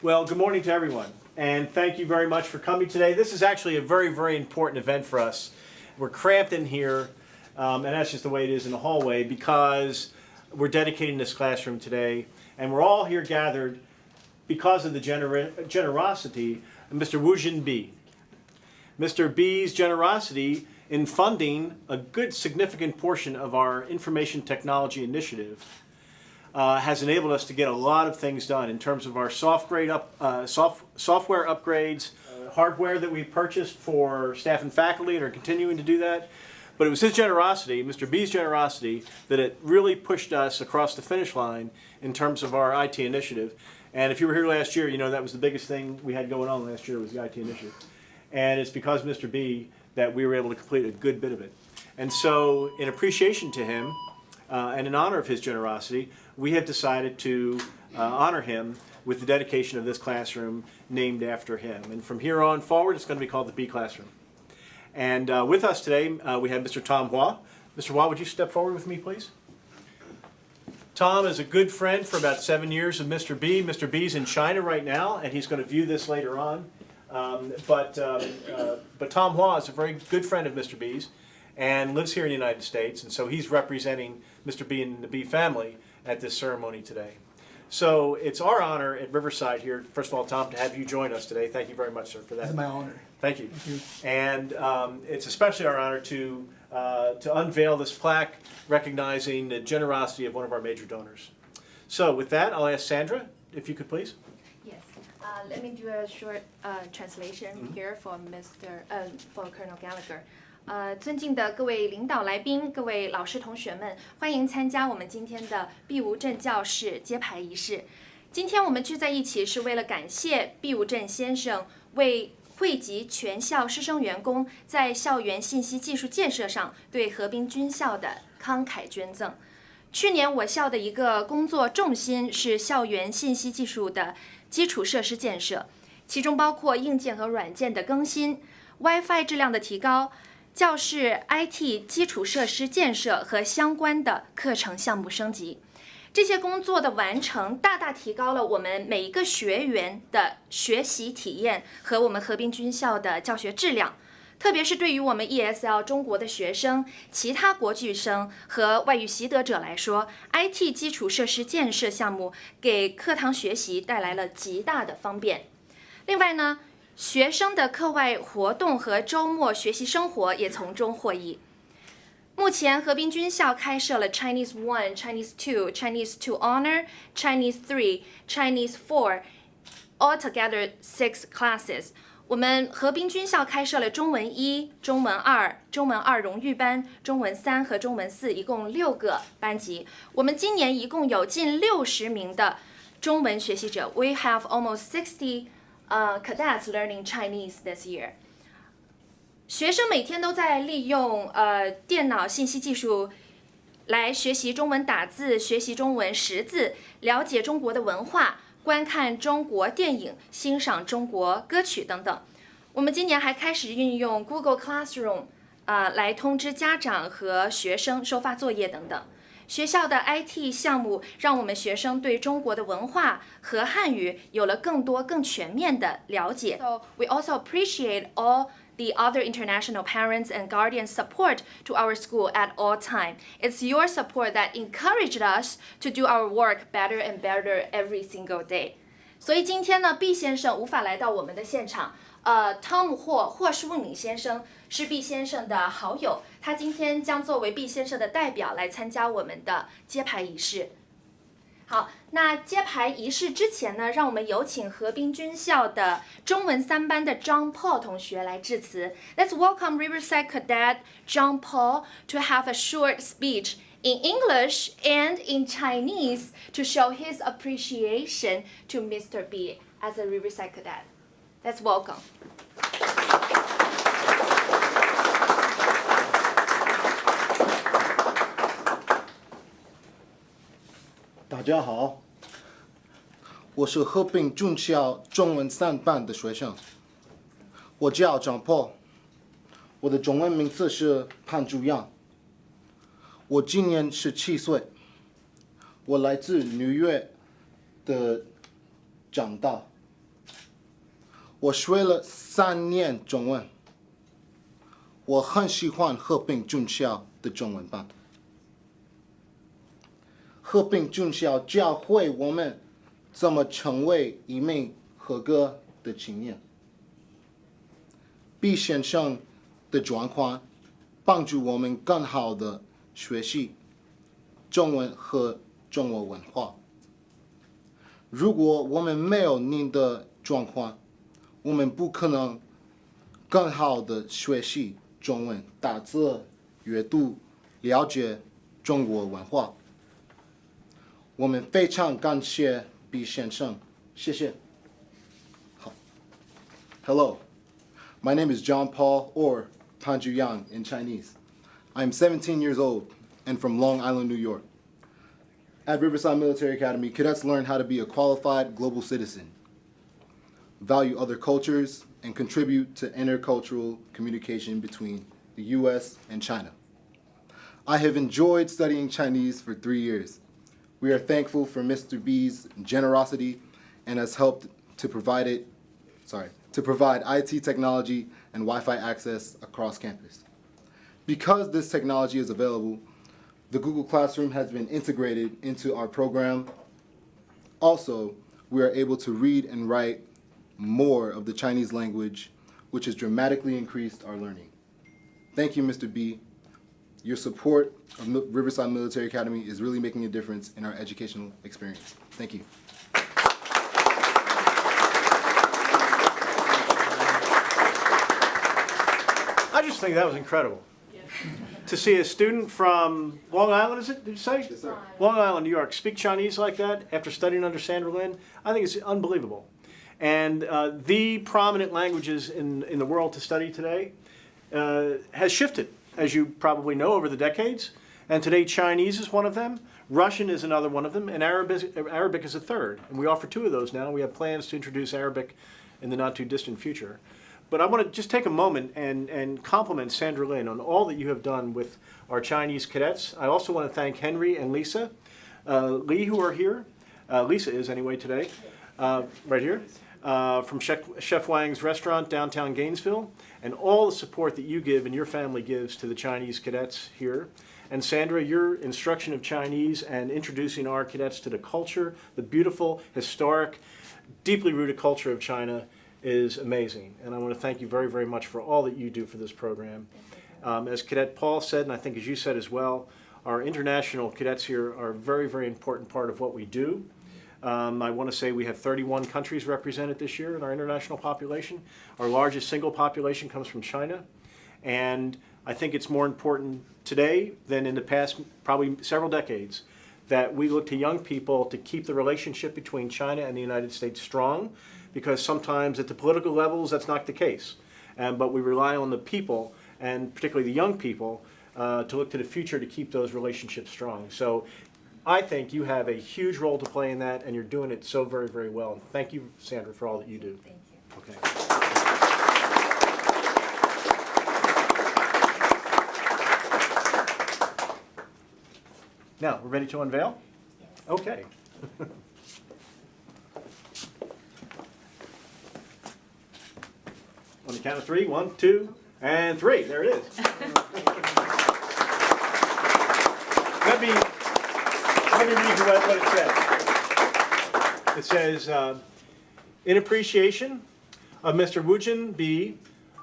Well, good morning to everyone, and thank you very much for coming today. This is actually a very, very important event for us. We're cramped in here, and that's just the way it is in the hallway, because we're dedicating this classroom today, and we're all here gathered because of the generosity of Mr. Wuzhen B. Mr. B's generosity in funding a good significant portion of our information technology initiative has enabled us to get a lot of things done in terms of our software upgrades, hardware that we purchased for staff and faculty and are continuing to do that. But it was his generosity, Mr. B's generosity, that it really pushed us across the finish line in terms of our IT initiative. And if you were here last year, you know that was the biggest thing we had going on last year was the IT initiative. And it's because of Mr. B that we were able to complete a good bit of it. And so in appreciation to him and in honor of his generosity, we have decided to honor him with the dedication of this classroom named after him. And from here on forward, it's going to be called the B Classroom. And with us today, we have Mr. Tom Hua. Mr. Hua, would you step forward with me, please? Tom is a good friend for about 7 years of Mr. B. Mr. B's in China right now, and he's going to view this later on. But Tom Hua is a very good friend of Mr. B's and lives here in the United States, and so he's representing Mr. B and the B family at this ceremony today. So it's our honor at Riverside here, first of all, Tom, to have you join us today. Thank you very much, sir, for that. It's my honor. Thank you. Thank you. And it's especially our honor to unveil this plaque recognizing the generosity of one of our major donors. So with that, I'll ask Sandra, if you could please. Yes. Let me do a short translation here for Colonel Gallagher. 尊敬的各位领导来宾、各位老师同学们，欢迎参加我们今天的毕吾镇教室揭牌仪式。今天我们聚在一起是为了感谢毕吾镇先生为惠及全校师生员工在校园信息技术建设上对河滨军校的慷慨捐赠。去年我校的一个工作重心是校园信息技术的基础设施建设，其中包括硬件和软件的更新、WiFi 质量的提高、教室 IT 基础设施建设和相关的课程项目升级。这些工作的完成大大提高了我们每一个学员的学习体验和我们河滨军校的教学质量。特别是对于我们 ESL 中国的学生、其他国际生和外语习得者来说 ，IT 基础设施建设项目给课堂学习带来了极大的方便。另外呢，学生的课外活动和周末学习生活也从中获益。目前，河滨军校开设了 Chinese 1、Chinese 2、Chinese 2 Honor、Chinese 3、Chinese 4 altogether 6 classes。我们河滨军校开设了中文1、中文2、中文2荣誉班、中文3和中文4，一共6个班级。我们今年一共有近60名的中文学习者。We have almost 60 cadets learning Chinese this year。学生每天都在利用电脑信息技术来学习中文打字、学习中文识字、了解中国的文化、观看中国电影、欣赏中国歌曲等等。我们今年还开始运用 Google Classroom 来通知家长和学生收发作业等等。学校的 IT 项目让我们学生对中国的文化和汉语有了更多、更全面的了解。So we also appreciate all the other international parents and guardians' support to our school at all time. It's your support that encouraged us to do our work better and better every single day. 所以今天呢，毕先生无法来到我们的现场。汤姆霍书敏先生是毕先生的好友，他今天将作为毕先生的代表来参加我们的揭牌仪式。好，那揭牌仪式之前呢，让我们有请河滨军校的中文3班的 John Paul 同学来致辞。Let's welcome Riverside Cadet John Paul to have a short speech in English and in Chinese to show his appreciation to Mr. B as a Riverside Cadet. Let's welcome. 大家好，我是河滨军校中文3班的学生，我叫张波，我的中文名字是潘主阳，我今年17岁，我来自纽约的长大，我学了3年中文，我很喜欢和平军校的中文班。和平军校教会我们怎么成为一名合格的青年。毕先生的状况帮助我们更好的学习中文和中国文化。如果我们没有您的状况，我们不可能更好的学习中文、打字、阅读、了解中国文化。我们非常感谢毕先生，谢谢。好 Hello, my name is John Paul, or Panju Yang in Chinese. I'm 17 years old and from Long Island, New York. At Riverside Military Academy, cadets learn how to be a qualified global citizen, value other cultures, and contribute to intercultural communication between the U.S. and China. I have enjoyed studying Chinese for 3 years. We are thankful for Mr. B's generosity and has helped to provide IT technology and Wi-Fi access across campus. Because this technology is available, the Google Classroom has been integrated into our program. Also, we are able to read and write more of the Chinese language, which has dramatically increased our learning. Thank you, Mr. B. Your support of Riverside Military Academy is really making a difference in our educational experience. Thank you. I just think that was incredible. To see a student from Long Island, is it? Did you say? Yes, sir. Long Island, New York, speak Chinese like that after studying under Sandra Lin, I think it's unbelievable. And the prominent languages in the world to study today has shifted, as you probably know, over the decades. And today Chinese is one of them, Russian is another one of them, and Arabic is a third. And we offer 2 of those now. We have plans to introduce Arabic in the not too distant future. But I want to just take a moment and compliment Sandra Lin on all that you have done with our Chinese cadets. I also want to thank Henry and Lisa Lee, who are here. Lisa is anyway today, right here, from Chef Wang's restaurant downtown Gainesville, and all the support that you give and your family gives to the Chinese cadets here. And Sandra, your instruction of Chinese and introducing our cadets to the culture, the beautiful, historic, deeply rooted culture of China is amazing. And I want to thank you very, very much for all that you do for this program. As Cadet Paul said, and I think as you said as well, our international cadets here are a very, very important part of what we do. I want to say we have 31 countries represented this year in our international population. Our largest single population comes from China. And I think it's more important today than in the past, probably several decades, that we look to young people to keep the relationship between China and the United States strong, because sometimes at the political levels that's not the case. But we rely on the people, and particularly the young people, to look to the future to keep those relationships strong. So I think you have a huge role to play in that, and you're doing it so very, very well. Thank you, Sandra, for all that you do. Thank you. Okay. Now, we're ready to unveil? Yes. Okay. On the count of 3, 1, 2, and 3. There it is. Let me read you what it says. It says, in appreciation of Mr. Wuzhen B.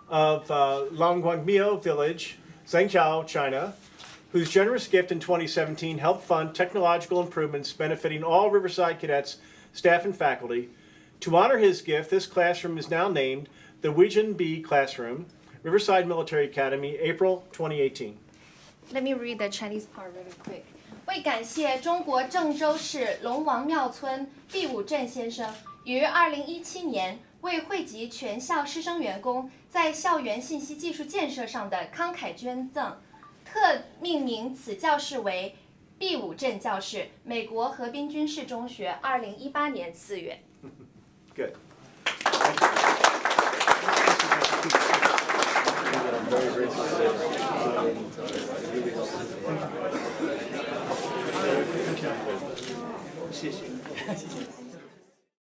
of Langguangmiao Village, Zhengzhou, China, whose generous gift in 2017 helped fund technological improvements benefiting all Riverside cadets, staff, and faculty. To honor his gift, this classroom is now named the Wuzhen B Classroom, Riverside Military Academy, April 2018. Let me read the Chinese part really quick. 为感谢中国郑州市龙王庙村毕武镇先生于2017年为惠及全校师生员工在校园信息技术建设上的慷慨捐赠，特命名此教室为毕武镇教室，美国河滨军事中学，2018年4月。Good. Thank you.